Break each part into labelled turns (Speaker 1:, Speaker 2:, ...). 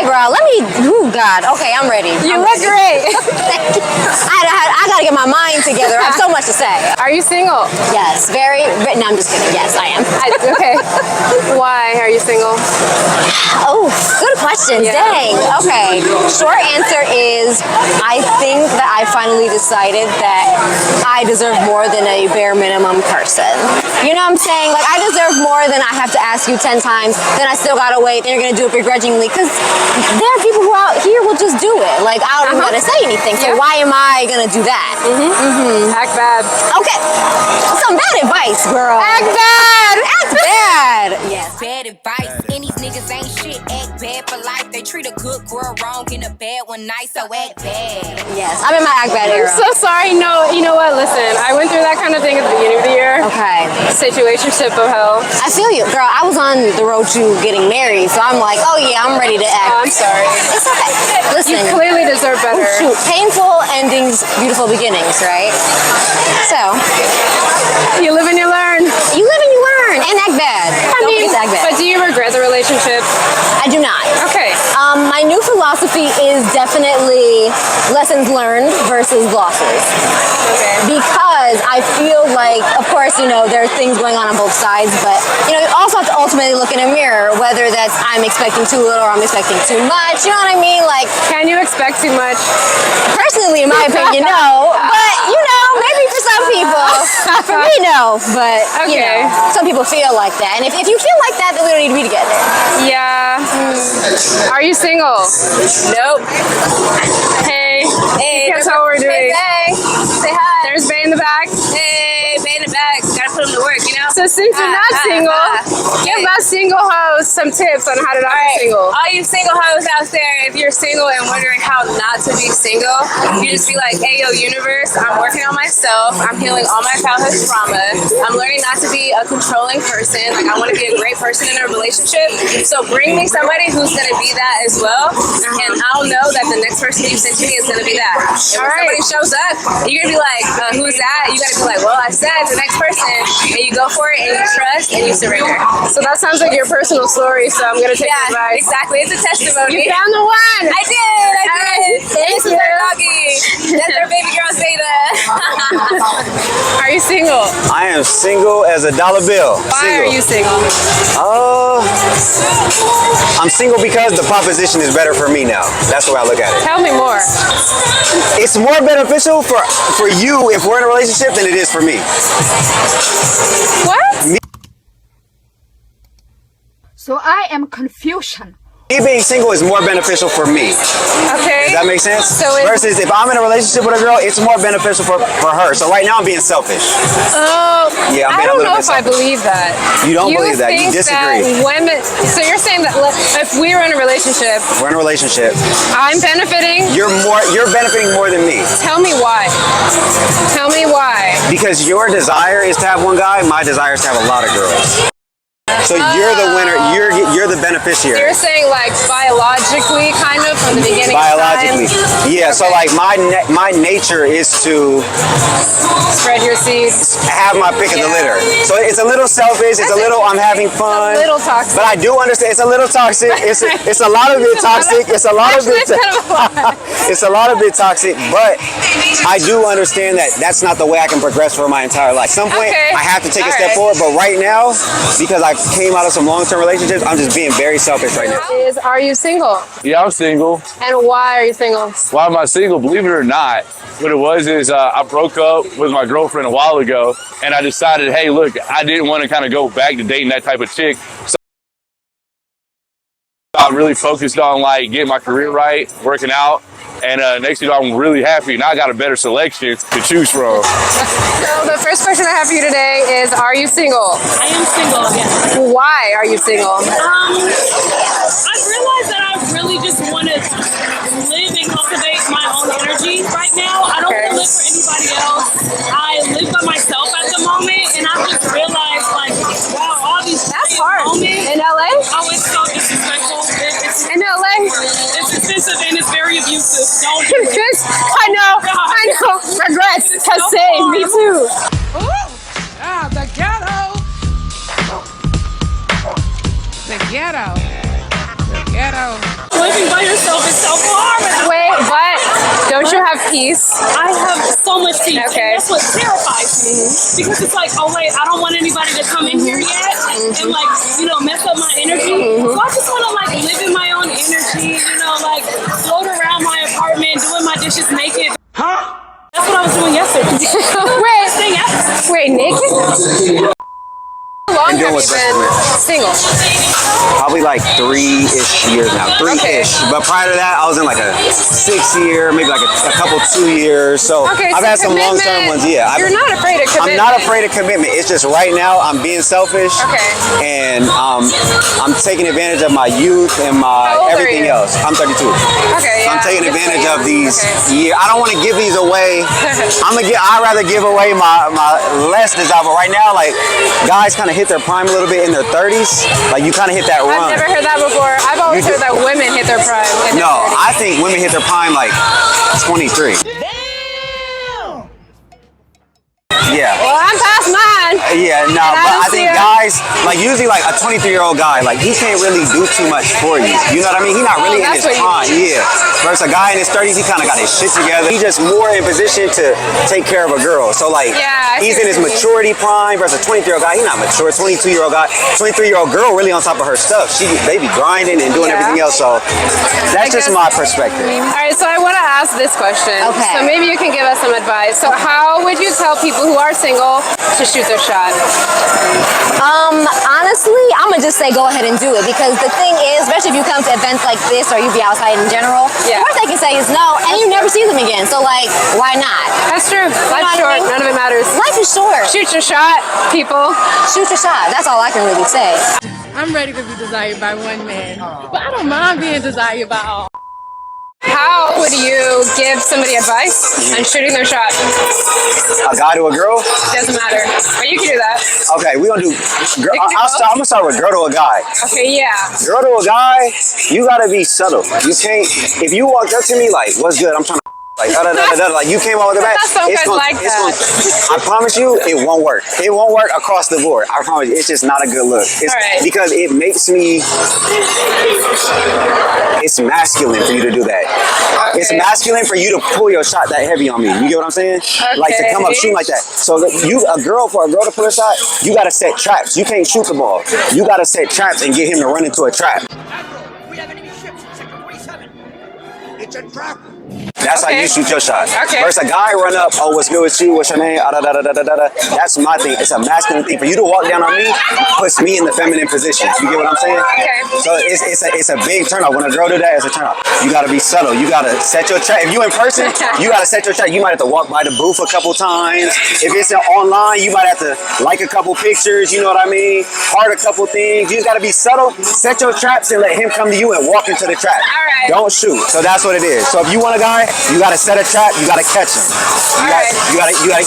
Speaker 1: Okay, girl, let me, oh God, okay, I'm ready.
Speaker 2: You
Speaker 1: I'm
Speaker 2: look
Speaker 1: ready.
Speaker 2: great.
Speaker 1: I gotta get my mind together. I have so much to say.
Speaker 2: Are you single?
Speaker 1: Yes, no, I'm just kidding. Yes, I am.
Speaker 2: Okay. Why are you single?
Speaker 1: Oh, good question.
Speaker 2: Yeah.
Speaker 1: Dang. Okay. Short answer is I think that I finally decided that I deserve more than a bare minimum person. You know what I'm saying? Like, I deserve more than I have to ask you 10 times, then I still gotta wait, then you're gonna do it begrudgingly. Because there are people who out here will just do it. Like, I don't even gotta say anything. So why am I gonna do that?
Speaker 2: Act bad.
Speaker 1: Okay. Some bad advice, girl.
Speaker 2: Act bad.
Speaker 1: Act bad. Yes.
Speaker 3: Bad advice, and these niggas ain't shit. Act bad for life. They treat a good girl wrong in a bad one night, so act bad.
Speaker 1: Yes. I'm in my act bad
Speaker 2: I'm
Speaker 1: era.
Speaker 2: so sorry. No, you know what? Listen, I went through that kind of thing at the beginning of the year.
Speaker 1: Okay.
Speaker 2: Situationship of hell.
Speaker 1: I feel you. Girl, I was on the road to getting married, so I'm like, oh yeah, I'm ready to act.
Speaker 2: Oh, I'm sorry.
Speaker 1: It's okay. Listen.
Speaker 2: You clearly deserve better.
Speaker 1: Shoot, painful endings, beautiful beginnings, right? So,
Speaker 2: You live and you learn.
Speaker 1: you live and you learn, and act bad.
Speaker 2: I
Speaker 1: Don't
Speaker 2: mean,
Speaker 1: forget to act bad.
Speaker 2: but do you regret the relationship?
Speaker 1: I do not.
Speaker 2: Okay.
Speaker 1: My new philosophy is definitely lessons learned versus losses.
Speaker 2: Okay.
Speaker 1: Because I feel like, of course, you know, there are things going on both sides, but, you know, you also have to ultimately look in a mirror, whether that's I'm expecting too little or I'm expecting too much. You know what I mean? Like,
Speaker 2: Can you expect too much?
Speaker 1: personally, in my opinion, no. But, you know, maybe for some people. For me, no. But, you
Speaker 2: Okay.
Speaker 1: know, some people feel like that. And if you feel like that, then we don't need to be together.
Speaker 2: Yeah. Are you single?
Speaker 1: Nope.
Speaker 2: Hey.
Speaker 1: Hey,
Speaker 2: Guess how we're doing?
Speaker 1: Hey, say hi.
Speaker 2: There's Bay in the back.
Speaker 1: Hey, Bay in the back. Gotta put him to work, you know?
Speaker 2: So since you're not single, give us single hoes some tips on how to not be single.
Speaker 4: All you single hoes out there, if you're single and wondering how not to be single, you just be like, hey, yo, universe, I'm working on myself. I'm healing all my childhood trauma. I'm learning not to be a controlling person. Like, I want to be a great person in a relationship. So bring me somebody who's going to be that as well. And I'll know that the next person you send to me is going to be that. And when somebody shows up, you're going to be like, who's that? You got to be like, well, I said the next person. And you go for it and you trust and you surrender.
Speaker 2: So that sounds like your personal story, so I'm going to take your advice.
Speaker 4: Exactly. It's a testimony.
Speaker 2: You found the one!
Speaker 4: I did. This is our doggy. That's our baby girl Zeta.
Speaker 2: Are you single?
Speaker 5: I am single as a dollar bill.
Speaker 2: Why are you single?
Speaker 5: I'm single because the proposition is better for me now. That's the way I look at it.
Speaker 2: Tell me more.
Speaker 5: It's more beneficial for you if we're in a relationship than it is for me.
Speaker 2: What?
Speaker 6: So I am confusion.
Speaker 5: Me being single is more beneficial for me.
Speaker 2: Okay.
Speaker 5: Does that make sense?
Speaker 2: So it's-
Speaker 5: Versus if I'm in a relationship with a girl, it's more beneficial for her. So right now I'm being selfish.
Speaker 2: Oh,
Speaker 5: Yeah, I'm
Speaker 2: I
Speaker 5: being a
Speaker 2: don't
Speaker 5: little
Speaker 2: know
Speaker 5: bit
Speaker 2: if I
Speaker 5: selfish.
Speaker 2: believe that.
Speaker 5: You don't believe that. You
Speaker 2: think
Speaker 5: disagree.
Speaker 2: That women, so you're saying that if we were in a relationship,
Speaker 5: We're in a relationship.
Speaker 2: I'm benefiting?
Speaker 5: You're benefiting more than me.
Speaker 2: Tell me why. Tell me why.
Speaker 5: Because your desire is to have one guy, my desire is to have a lot of girls. So you're the winner. You're the beneficiary.
Speaker 2: You're saying like biologically, kind of from the beginning.
Speaker 5: Biologically,
Speaker 2: of time?
Speaker 5: yeah. So like my nature is to
Speaker 2: Spread your seeds.
Speaker 5: have my pick of the litter. So it's a little selfish. It's a little I'm having fun.
Speaker 2: A little toxic.
Speaker 5: But I do understand it's a little toxic. It's a lot of it toxic. It's a lot of it. It's a lot of it toxic. But I do understand that that's not the way I can progress for my entire life. Some point
Speaker 2: Okay.
Speaker 5: I have to take a
Speaker 2: All
Speaker 5: step
Speaker 2: right.
Speaker 5: forward. But right now, because I came out of some long-term relationships, I'm just being very selfish right now.
Speaker 2: Are you single?
Speaker 7: Yeah, I'm single.
Speaker 2: And why are you single?
Speaker 7: Why am I single? Believe it or not, what it was is I broke up with my girlfriend a while ago, and I decided, hey, look, I didn't want to kind of go back to dating that type of chick. So I really focused on like getting my career right, working out. And next thing you know, I'm really happy. Now I got a better selection to choose from.
Speaker 2: So the first question I have for you today is, are you single?
Speaker 8: I am single again.
Speaker 2: Why are you single?
Speaker 8: I've realized that I really just want to live and cultivate my own energy right now. I don't want to live for anybody else. I live by myself at the moment, and I've just realized, like, wow, all these moments.
Speaker 2: In LA?
Speaker 8: Oh, it's so disrespectful.
Speaker 2: In LA?
Speaker 8: It's expensive and it's very abusive. Don't do it.
Speaker 2: Just, I know. Regrets. Cause same, me too.
Speaker 9: The ghetto. The ghetto. The ghetto.
Speaker 8: Living by
Speaker 2: peace?
Speaker 8: I have so much peace.
Speaker 2: Okay.
Speaker 8: And that's what terrifies me. Because it's like, oh wait, I don't want anybody to come in here yet and like, you know, mess up my energy. So I just want to like live in my own energy, you know, like float around my apartment, doing my dishes naked. Huh? That's what I was doing yesterday.
Speaker 2: Wait, naked? How long have you been single?
Speaker 5: Probably like 3-ish years now. 3-ish. But prior to that, I was in like a 6-year, maybe like a couple 2 years. So I've had some long-term ones. Yeah.
Speaker 2: You're not afraid of commitment.
Speaker 5: I'm not afraid of commitment. It's just right now I'm being selfish.
Speaker 2: Okay.
Speaker 5: And I'm taking advantage of my youth and my everything else. I'm 32.
Speaker 2: Okay, yeah.
Speaker 5: I'm taking advantage of these years. I don't want to give these away. I'd rather give away my less desire. But right now, like, guys kind of hit their prime a little bit in their 30s. Like, you kind of hit that run.
Speaker 2: I've never heard that before. I've always heard that women hit their prime.
Speaker 5: No, I think women hit their prime like 23. Yeah.
Speaker 2: Well, I'm past mine.
Speaker 5: Yeah, no, but I think guys, like usually like a 23-year-old guy, like he can't really do too much for you. You know what I mean? He's not really in his prime. Yeah. Versus a guy in his 30s, he kind of got his shit together. He's just more in position to take care of a girl. So like, he's in his maturity prime versus a 23-year-old guy. He's not mature. 22-year-old guy, 23-year-old girl really on top of her stuff. They be grinding and doing everything else. So that's just my perspective.
Speaker 2: All right, so I want to ask this question.
Speaker 1: Okay.
Speaker 2: So maybe you can give us some advice. So how would you tell people who are single to shoot their shot?
Speaker 1: Honestly, I'm gonna just say go ahead and do it, because the thing is, especially if you come to events like this or you be outside in general, the worst they can say is no, and you never see them again. So like, why not?
Speaker 2: That's true. Life's short. None of it matters.
Speaker 1: Life is short.
Speaker 2: Shoot your shot, people.
Speaker 1: Shoot your shot. That's all I can really say.
Speaker 9: I'm ready to be desired by one man, but I don't mind being desired by all.
Speaker 2: How would you give somebody advice on shooting their shot?
Speaker 5: A guy to a girl?
Speaker 2: Doesn't matter. But you can do that.
Speaker 5: Okay, we're gonna do girl. I'm gonna start with girl to a guy.
Speaker 2: Okay, yeah.
Speaker 5: Girl to a guy, you gotta be subtle. You can't, if you walked up to me like, what's good? I'm trying to like, like you came out with the back. I promise you, it won't work. It won't work across the board. I promise you, it's just not a good look. It's because it makes me, it's masculine for you to do that. Okay. It's masculine for you to pull your shot that heavy on me. You get what I'm saying? Okay. Like to come up shooting like that. So for a girl to pull a shot, you gotta set traps. You can't shoot the ball. You gotta set traps and get him to run into a trap.
Speaker 9: We have enemy ships in Sector 47. It's a trap.
Speaker 5: That's how you shoot your shot. Versus a guy run up, oh, what's good with you? What's your name? That's my thing. It's a masculine thing. For you to walk down on me puts me in the feminine position. You get what I'm saying? So it's a big turnoff. When a girl do that, it's a turnoff. You gotta be subtle. You gotta set your trap. If you in person, you gotta set your trap. You might have to walk by the booth a couple times. If it's online, you might have to like a couple pictures. You know what I mean? Heart a couple things. You just gotta be subtle. Set your traps and let him come to you and walk into the trap. Don't shoot. So that's what it is. So if you want a guy, you gotta set a trap. You gotta catch him.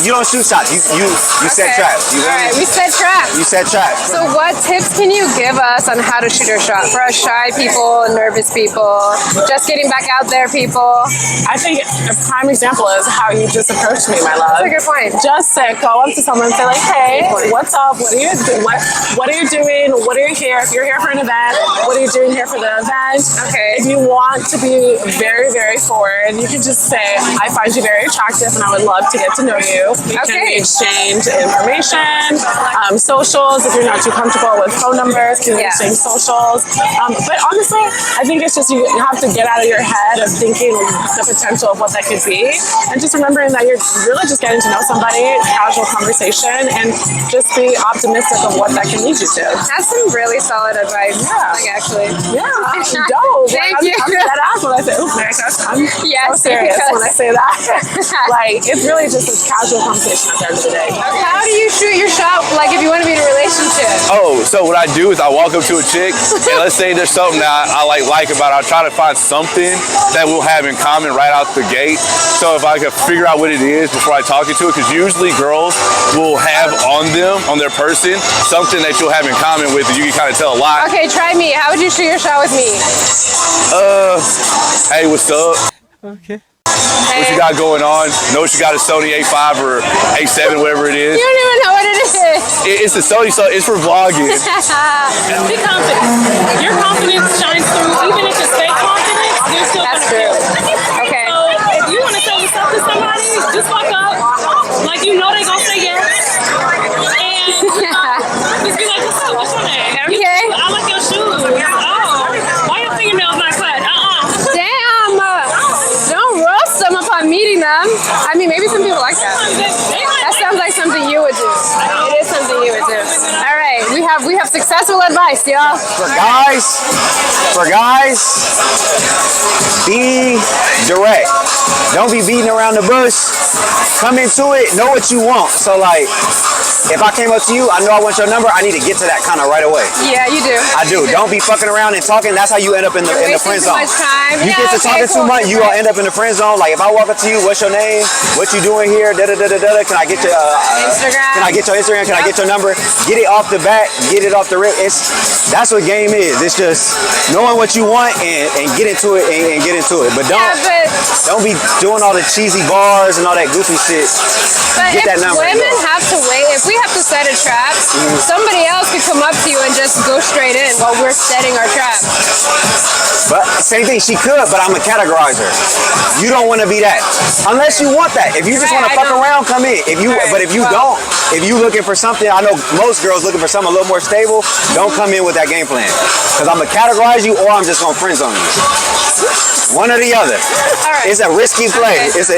Speaker 5: You don't shoot shots. You set traps. You
Speaker 2: we set traps.
Speaker 5: You set traps.
Speaker 2: So what tips can you give us on how to shoot your shot for us shy people, nervous people, just getting back out there people?
Speaker 10: I think a prime example is how you just approached me, my love.
Speaker 2: That's a good point.
Speaker 10: Just go up to someone and say like, hey, what's up? What are you doing? What are you doing? What are you here? If you're here for an event, what are you doing here for the event?
Speaker 2: Okay.
Speaker 10: If you want to be very, very forward, you can just say, I find you very attractive and I would love to get to know you. We can exchange information, socials, if you're not too comfortable with phone numbers, you can exchange socials. But honestly, I think it's just you have to get out of your head of thinking the potential of what that could be, and just remembering that you're really just getting to know somebody, casual conversation, and just be optimistic of what that can lead you to.
Speaker 2: That's some really solid advice. Yeah. Like actually.
Speaker 10: Yeah. Dope.
Speaker 2: Thank you.
Speaker 10: I'm dead ass when I say, I'm so serious when I say that. Like, it's really just a casual conversation at the end of the day.
Speaker 2: How do you shoot your shot, like if you want to be in a relationship?
Speaker 7: Oh, so what I do is I walk up to a chick, and let's say there's something that I like about her. I try to find something that we'll have in common right out the gate. So if I can figure out what it is before I talk to it, because usually girls will have on them, on their person, something that you'll have in common with, and you can kind of tell a lot.
Speaker 2: Okay, try me. How would you shoot your shot with me?
Speaker 7: Hey, what's up?
Speaker 9: Okay.
Speaker 7: What you got going on? Know you got a Sony A5 or A7, whatever it is.
Speaker 2: You don't even know what it is.
Speaker 7: It's the Sony, so it's for vlogging.
Speaker 8: Be confident. Your confidence shines through, even if it's fake confidence. You're still
Speaker 2: That's true. Okay.
Speaker 8: So if you want to tell me something
Speaker 2: I mean, maybe some people like that. That sounds like something you would do. It is something you would do. All right, we have successful advice, y'all.
Speaker 5: For guys, be direct. Don't be beating around the bush. Come into it, know what you want. So like, if I came up to you, I know I want your number, I need to get to that kind of right away.
Speaker 2: Yeah, you do.
Speaker 5: I do. Don't be fucking around and talking. That's how you end up in the friend zone. You get to talking too much, you gonna end up in the friend zone. Like if I walk up to you, what's your name? What you doing here? Da da da da da. Can I get your
Speaker 2: Instagram?
Speaker 5: Can I get your Instagram? Can I get your number? Get it off the bat. Get it off the rip. That's what game is. It's just knowing what you want and get into it and get into it. But don't be doing all the cheesy bars and all that goofy shit.
Speaker 2: But
Speaker 5: get that number.
Speaker 2: Women have to wait. If we have to set a trap, somebody else could come up to you and just go straight in while we're setting our trap.
Speaker 5: But same thing, she could, but I'm a categorizer. You don't want to be that. Unless you want that. If you just want to fuck around, come in. But if you don't, if you looking for something, I know most girls looking for something a little more stable, don't come in with that game plan. Because I'm going to categorize you or I'm just going to friend zone you. One or the other.
Speaker 2: All right.
Speaker 5: It's a risky play.
Speaker 2: Okay.
Speaker 5: It's a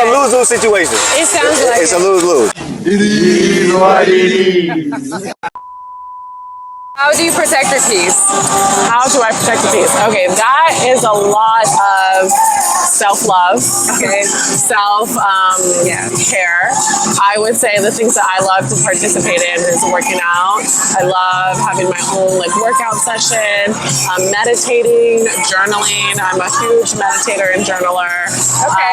Speaker 5: lose-lose situation.
Speaker 2: It sounds like
Speaker 5: it's a lose-lose.
Speaker 11: It is what it is.
Speaker 2: How do you protect your peace?
Speaker 10: How do I protect the peace? Okay, that is a lot of self-love,
Speaker 2: okay,
Speaker 10: self-care. I would say the things that I love to participate in is working out. I love having my own like workout session, meditating, journaling. I'm a huge meditator and journaler.
Speaker 2: Okay.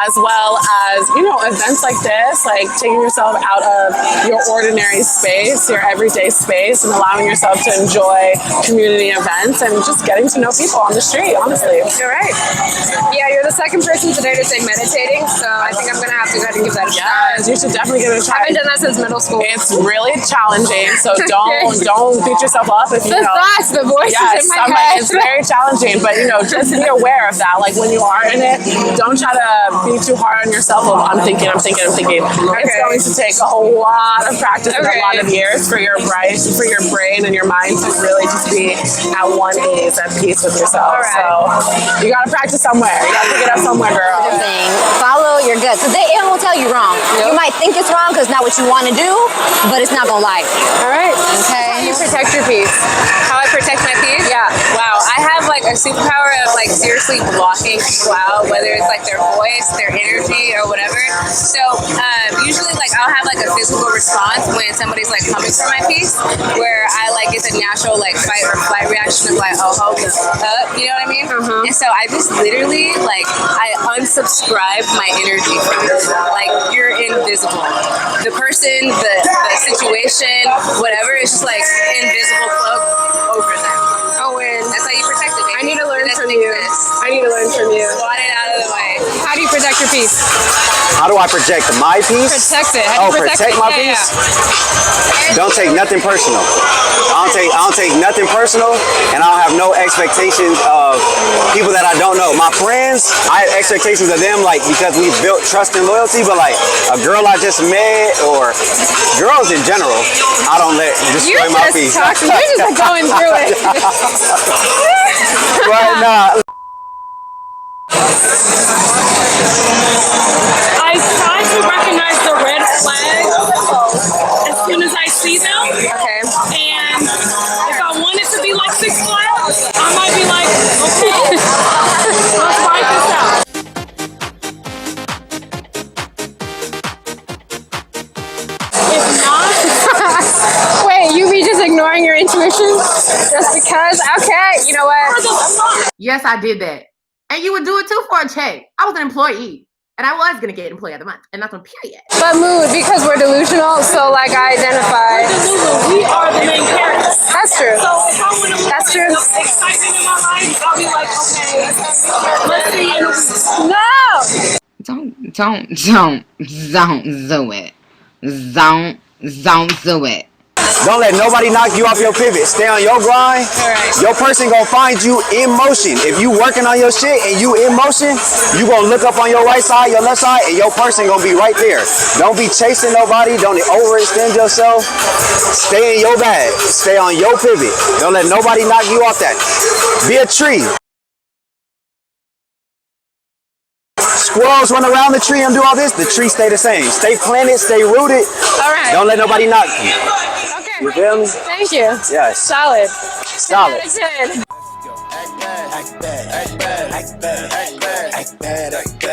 Speaker 10: As well as, events like this, like taking yourself out of your ordinary space, your everyday space, and allowing yourself to enjoy community events and just getting to know people on the street, honestly.
Speaker 2: You're right. Yeah, you're the second person today to say meditating, so I think I'm going to have to go ahead and give that a try.
Speaker 10: Yes, you should definitely give it a try.
Speaker 2: I haven't done that since middle school.
Speaker 10: It's really challenging, so don't beat yourself up if you
Speaker 2: the thoughts, the voices in my head.
Speaker 10: It's very challenging, but just be aware of that. Like when you are in it, don't try to be too hard on yourself of I'm thinking.
Speaker 2: Okay.
Speaker 10: It's going to take a whole lot of practice and a lot of years for your brain and your mind to really just be at one ease, at peace with yourself.
Speaker 2: Right.
Speaker 10: So you gotta practice somewhere. You gotta pick it up somewhere, girl.
Speaker 1: The thing, follow your gut. Because it won't tell you wrong.
Speaker 2: Yep.
Speaker 1: You might think it's wrong because it's not what you want to do, but it's not gonna lie to you.
Speaker 2: All right.
Speaker 1: Okay.
Speaker 2: How do you protect your peace? How I protect my peace? Yeah. Wow. I have like a superpower of like seriously blocking people out, whether it's like their voice, their energy, or whatever. So usually like I'll have like a physical response when somebody's like coming for my peace, where I like get the natural like fight or flight reaction of like, oh, hold up, you know what I mean? And so I just literally like I unsubscribe my energy from you. Like you're invisible. The person, the situation, whatever, is just like invisible cloak over them. Oh, and that's how you protect it. Baby. I need to learn from you. I need to learn from you. Swat it out of the way. How do you protect your peace?
Speaker 5: How do I project my peace?
Speaker 2: Protect it. How do you
Speaker 5: protect my peace? Don't take nothing personal. I don't take nothing personal, and I don't have no expectations of people that I don't know. My friends, I have expectations of them, like because we built trust and loyalty. But like a girl I just met, or girls in general, I don't let destroy my peace.
Speaker 2: You're just going through it.
Speaker 5: Right now.
Speaker 8: I try to recognize the red flags as soon as I see them.
Speaker 2: Okay.
Speaker 8: And if I want it to be like Six Flags, I might be like, okay, let's find this out. If not,
Speaker 2: Wait, you be just ignoring your intuition just because? Okay, you know what?
Speaker 9: Yes, I did that. And you would do it too for a check. I was an employee. And I was going to get employee of the month. And that's on period.
Speaker 2: But mood, because we're delusional, so like I identify.
Speaker 8: we are the main characters.
Speaker 2: That's true.
Speaker 8: So if I want to
Speaker 2: That's true.
Speaker 8: excitement in my life, I'll be like, okay, let's see.
Speaker 2: No!
Speaker 12: Don't do it. Don't do it.
Speaker 5: Don't let nobody knock you off your pivot. Stay on your grind. Your person gonna find you in motion. If you working on your shit and you in motion, you gonna look up on your right side, your left side, and your person gonna be right there. Don't be chasing nobody. Don't overextend yourself. Stay in your bag. Stay on your pivot. Don't let nobody knock you off that. Be a tree. squirrels run around the tree and do all this, the tree stay the same. Stay planted, stay rooted.
Speaker 10: All right.
Speaker 5: Don't let nobody knock you.
Speaker 10: Okay.
Speaker 5: You feel me?
Speaker 10: Thank you.
Speaker 5: Yes.
Speaker 10: Solid.
Speaker 5: Solid.
Speaker 10: 10 out of 10.
Speaker 11: Act bad, act bad, act bad, act bad, act bad, act bad.